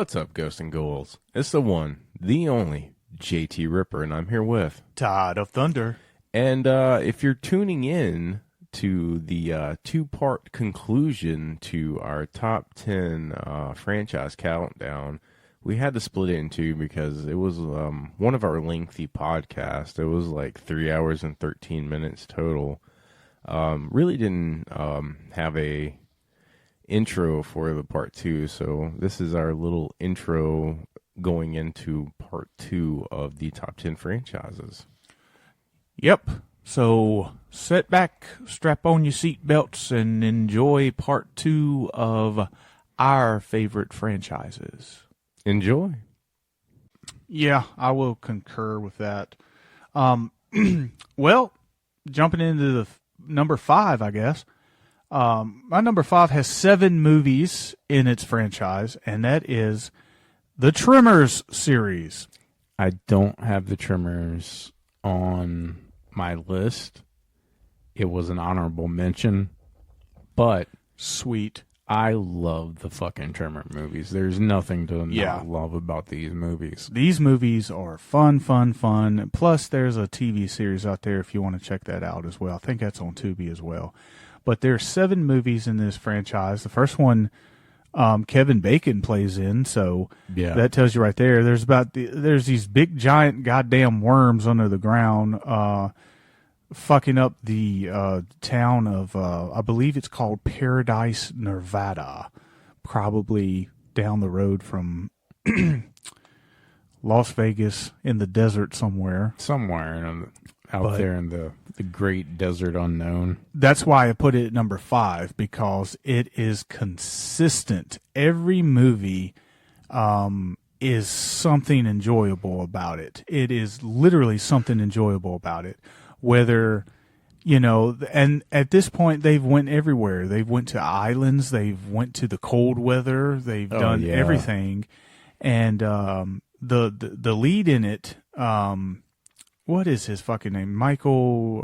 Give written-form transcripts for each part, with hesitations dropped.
What's up, Ghosts and Ghouls? It's the one, the only, JT Ripper, and I'm here with Tide of Thunder. And if you're tuning in to the two-part conclusion to our top 10 franchise countdown, we had to split it in two because it was one of our lengthy podcasts. It was like 3 hours and 13 minutes total. Really didn't have a intro for the part two, so this is our little intro going into part two of the top 10 franchises. Yep. So sit back, strap on your seatbelts, and enjoy part two of our favorite franchises. Enjoy. Yeah, I will concur with that. Well, jumping into the number 5, I guess. My number 5 has 7 movies in its franchise, and that is the Tremors series. I don't have the Tremors on my list. It was an honorable mention, but Sweet. I love the fucking Tremor movies. There's nothing to not love about these movies. These movies are fun. Plus, there's a TV series out there if you want to check that out as well. I think that's on Tubi as well. But there's 7 movies in this franchise. The first one, Kevin Bacon plays in, so that tells you right there. There's these big giant goddamn worms under the ground, fucking up the town of I believe it's called Paradise, Nevada, probably down the road from Las Vegas in the desert somewhere. Out there in the great desert unknown. That's why I put it at number 5, because it is consistent. Every movie is something enjoyable about it. It is literally something enjoyable about it. Whether, and at this point they've went everywhere. They've went to islands. They've went to the cold weather. They've done everything. And the lead in it, what is his fucking name? Michael,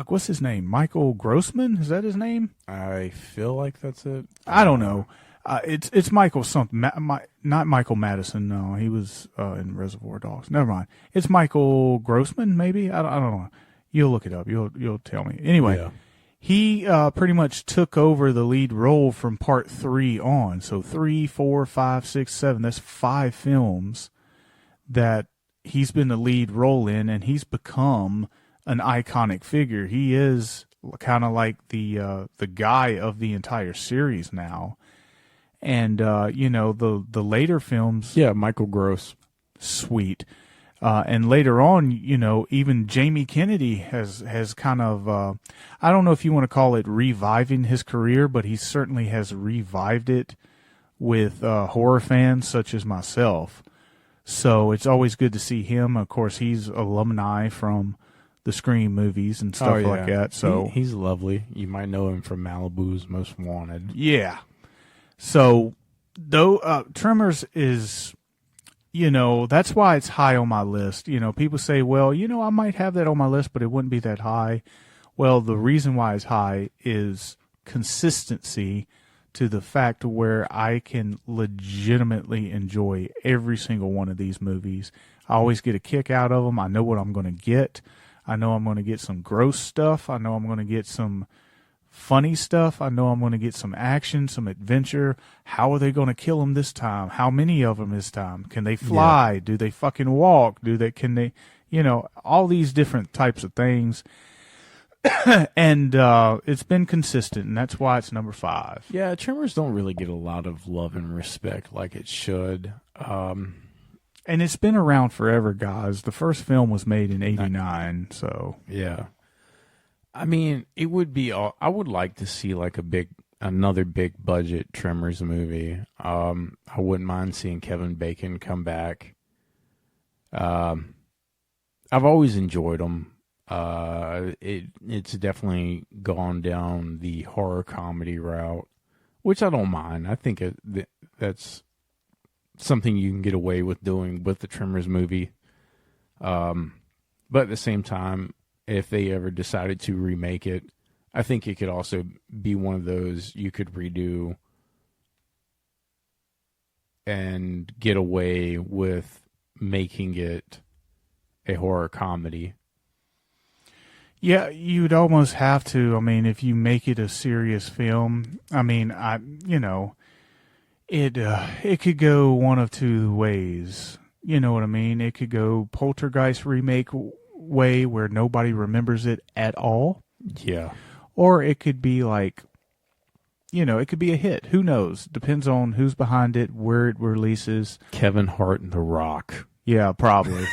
what's his name? Michael Grossman? Is that his name? I feel like that's it. I don't know. It's Michael something. Not Michael Madison. No, he was in Reservoir Dogs. Never mind. It's Michael Grossman, maybe. I don't know. You'll look it up. You'll tell me. Anyway, he pretty much took over the lead role from part 3 on. So 3, 4, 5, 6, 7. That's 5 films that he's been the lead role in, and he's become an iconic figure. He is kind of like the guy of the entire series now. And the later films, Michael Gross, sweet. And later on, even Jamie Kennedy has kind of I don't know if you want to call it reviving his career, but he certainly has revived it with horror fans such as myself. So it's always good to see him. Of course, he's alumni from the Scream movies and stuff like that. So he's lovely. You might know him from Malibu's Most Wanted. Yeah. So though Tremors is, that's why it's high on my list. People say, well, I might have that on my list, but it wouldn't be that high. Well, the reason why it's high is consistency, to the fact where I can legitimately enjoy every single one of these movies. I always get a kick out of them. I know what I'm going to get. I know I'm going to get some gross stuff. I know I'm going to get some funny stuff. I know I'm going to get some action, some adventure. How are they going to kill them this time? How many of them this time? Can they fly? Do they fucking walk? Can they, all these different types of things. And it's been consistent, and that's why it's number 5. Yeah, Tremors don't really get a lot of love and respect like it should. And it's been around forever, guys. The first film was made in 1989, so. Yeah. I mean, it would be, I would like to see like another big budget Tremors movie. I wouldn't mind seeing Kevin Bacon come back. I've always enjoyed him. It's definitely gone down the horror comedy route, which I don't mind. I think that's something you can get away with doing with the Tremors movie. But at the same time, if they ever decided to remake it, I think it could also be one of those you could redo and get away with making it a horror comedy. Yeah, you'd almost have to. I mean, if you make it a serious film, I mean, it could go one of two ways. You know what I mean? It could go Poltergeist remake way where nobody remembers it at all, Yeah. or it could be like, it could be a hit. Who knows? Depends on who's behind it, where it releases. Kevin Hart and The Rock. Yeah, probably.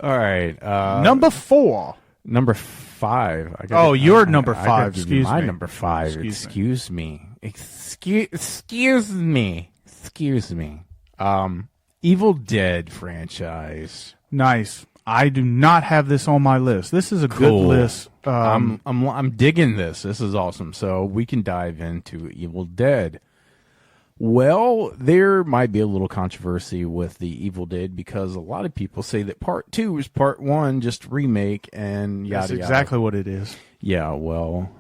All right. Number 4. Number 5. You're number 5. I gotta give you Excuse my me. number 5. Excuse me. Excuse me. Evil Dead franchise. Nice. I do not have this on my list. This is a good Cool. list. I'm digging this. This is awesome. So we can dive into Evil Dead. Well, there might be a little controversy with the Evil Dead because a lot of people say that Part 2 is Part 1, just remake and yada That's yada. exactly what it is. Yeah, well,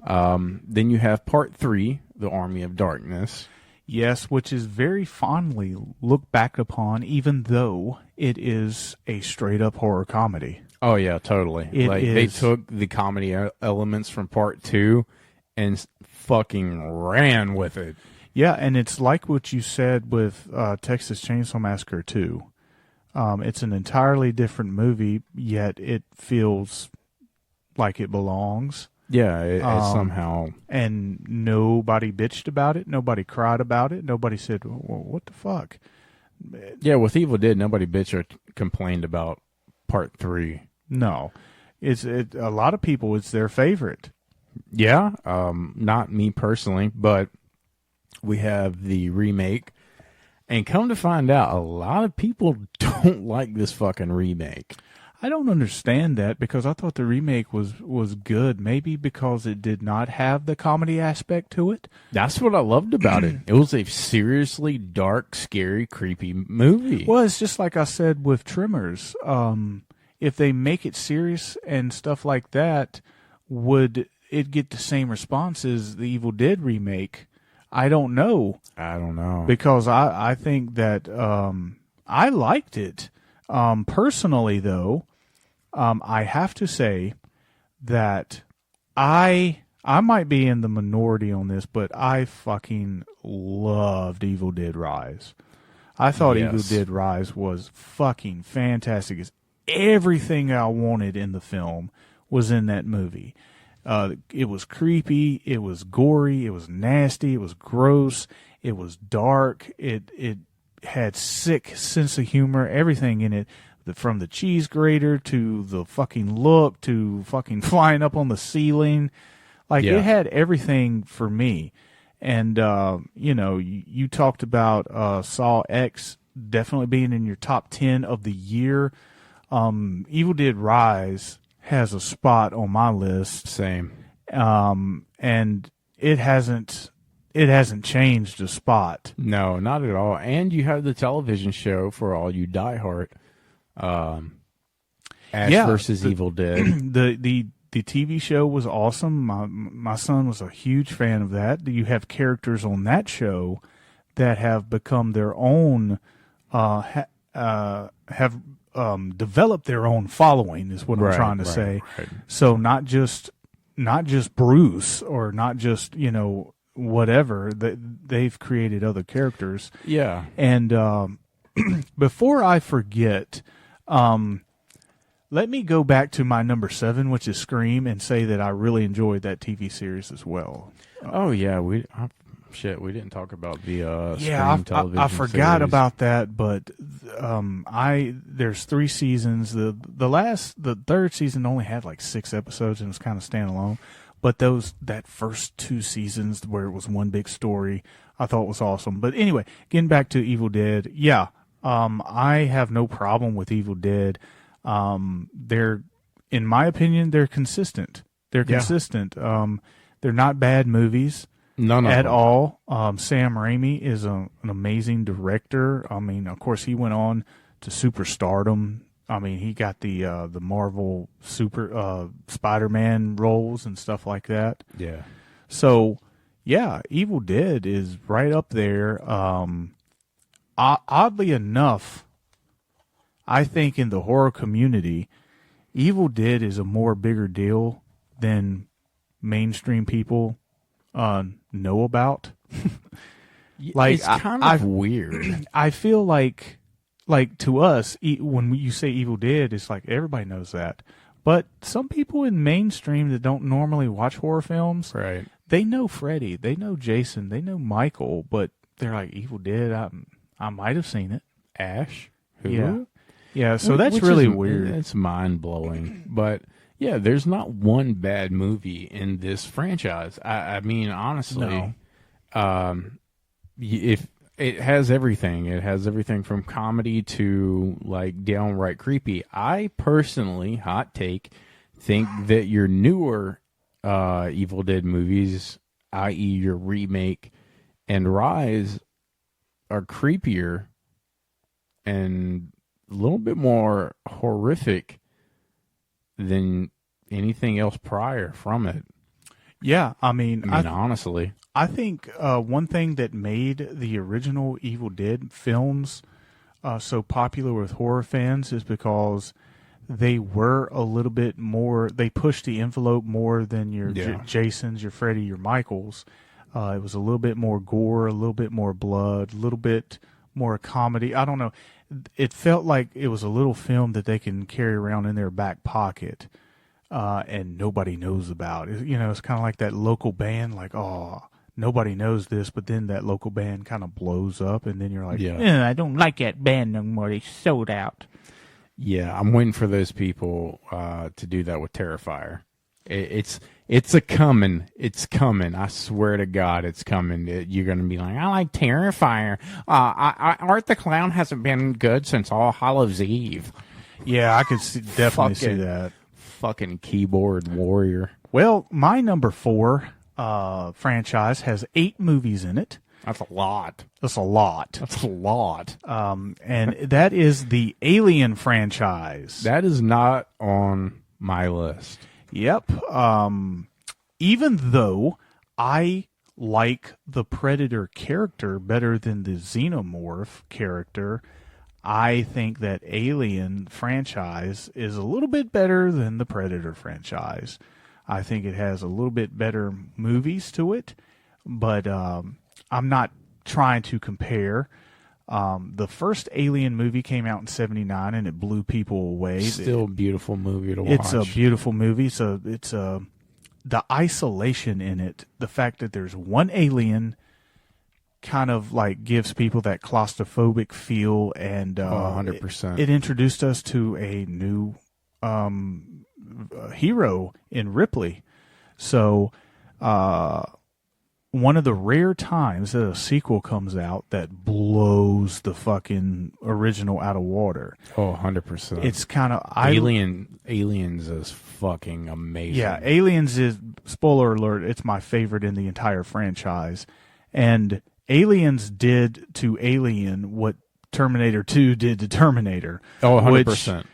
then you have Part 3, The Army of Darkness. Yes, which is very fondly looked back upon, even though it is a straight-up horror comedy. Oh, yeah, totally. They took the comedy elements from Part 2 and fucking ran with it. Yeah, and it's like what you said with Texas Chainsaw Massacre 2. It's an entirely different movie, yet it feels like it belongs. Yeah, it somehow. And nobody bitched about it. Nobody cried about it. Nobody said, well, what the fuck? Yeah, with Evil Dead, nobody bitched or complained about Part 3. No. A lot of people, it's their favorite. Yeah, not me personally, but we have the remake. And come to find out, a lot of people don't like this fucking remake. I don't understand that because I thought the remake was good. Maybe because it did not have the comedy aspect to it. That's what I loved about it. It was a seriously dark, scary, creepy movie. Well, it's just like I said with Tremors. If they make it serious and stuff like that, would it get the same response as the Evil Dead remake? I don't know. Because I think that I liked it. Personally, though, I have to say that I might be in the minority on this, but I fucking loved Evil Dead Rise. I thought Yes. Evil Dead Rise was fucking fantastic. It's everything I wanted in the film was in that movie. It was creepy, it was gory, it was nasty, it was gross, it was dark, it had sick sense of humor, everything in it, from the cheese grater to the fucking look to fucking flying up on the ceiling. Like, Yeah. it had everything for me. And, you talked about Saw X definitely being in your top 10 of the year. Evil Dead Rise has a spot on my list. Same. And it hasn't changed a spot. No, not at all. And you have the television show for all you diehard. Ash versus Evil Dead. The TV show was awesome. My son was a huge fan of that. You have characters on that show that have become their own, have developed their own following, is what I'm trying to say. Right. So not just Bruce or not just whatever. They've created other characters. Yeah. And before I forget, let me go back to my number 7, which is Scream, and say that I really enjoyed that TV series as well. Oh yeah, we didn't talk about the Yeah, Scream television I forgot series. about that, but there's 3 seasons. The third season only had like 6 episodes and was kind of standalone. But that first 2 seasons where it was one big story, I thought was awesome. But anyway, getting back to Evil Dead, yeah, I have no problem with Evil Dead. They're, in my opinion, they're consistent. They're consistent. They're not bad movies. None of at them. all. Sam Raimi is an amazing director. I mean, of course, he went on to superstardom. I mean, he got the Marvel Spider-Man roles and stuff like that. Yeah. So Yeah, Evil Dead is right up there. Oddly enough, I think in the horror community, Evil Dead is a more bigger deal than mainstream people know about. Like it's kind of weird. I feel like to us, when you say Evil Dead, it's like everybody knows that. But some people in mainstream that don't normally watch horror films, Right. they know Freddy, they know Jason, they know Michael, but they're like Evil Dead. I might have seen it. Ash? Who? Yeah, yeah. So that's Which really is- weird. It's mind blowing. But yeah, there's not one bad movie in this franchise. I mean, honestly, if it has everything, it has everything from comedy to like downright creepy. I personally, hot take, think that your newer Evil Dead movies, i.e., your remake and Rise, are creepier and a little bit more horrific than anything else prior from it. Yeah, I mean, Honestly. I think one thing that made the original Evil Dead films so popular with horror fans is because they were a little bit more. They pushed the envelope more than your Jasons, your Freddy, your Michaels. It was a little bit more gore, a little bit more blood, a little bit more comedy. I don't know. It felt like it was a little film that they can carry around in their back pocket, and nobody knows about. You know, it's kind of like that local band, like, oh, nobody knows this, but then that local band kind of blows up, and then you're like, I don't like that band no more. They sold out. Yeah, I'm waiting for those people to do that with Terrifier. It's a coming. It's coming. I swear to God, it's coming. You're going to be like, I like Terrifier. Art the Clown hasn't been good since All Hallows Eve. Yeah, I could definitely see that. Fucking keyboard warrior. Well, my number 4 franchise has 8 movies in it. That's a lot. That's a lot. That's a lot. And that is the Alien franchise. That is not on my list. Yep. Even though I like the Predator character better than the Xenomorph character, I think that Alien franchise is a little bit better than the Predator franchise. I think it has a little bit better movies to it, but I'm not trying to compare. The first Alien movie came out in '79, and it blew people away. Still a beautiful movie to watch. It's a beautiful movie. So it's the isolation in it, the fact that there's one alien, kind of like gives people that claustrophobic feel, and 100%. It introduced us to a new hero in Ripley. So one of the rare times that a sequel comes out that blows the fucking original out of water. Oh, 100%. It's kind of Aliens is fucking amazing. Yeah, Aliens is, spoiler alert, it's my favorite in the entire franchise. And Aliens did to Alien what Terminator 2 did to Terminator. Oh, 100%.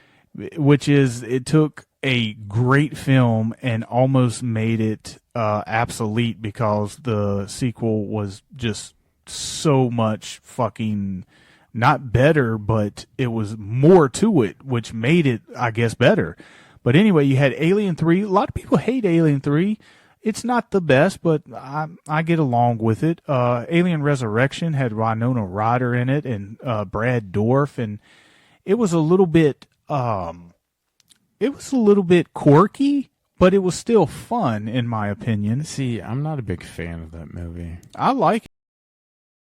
Which is, it took a great film and almost made it obsolete because the sequel was just so much fucking not better, but it was more to it, which made it, I guess, better. But anyway, you had Alien 3. A lot of people hate Alien 3. It's not the best, but I get along with it. Alien Resurrection had Winona Ryder in it and Brad Dourif, and it was a little bit quirky, but it was still fun, in my opinion. See, I'm not a big fan of that movie. I like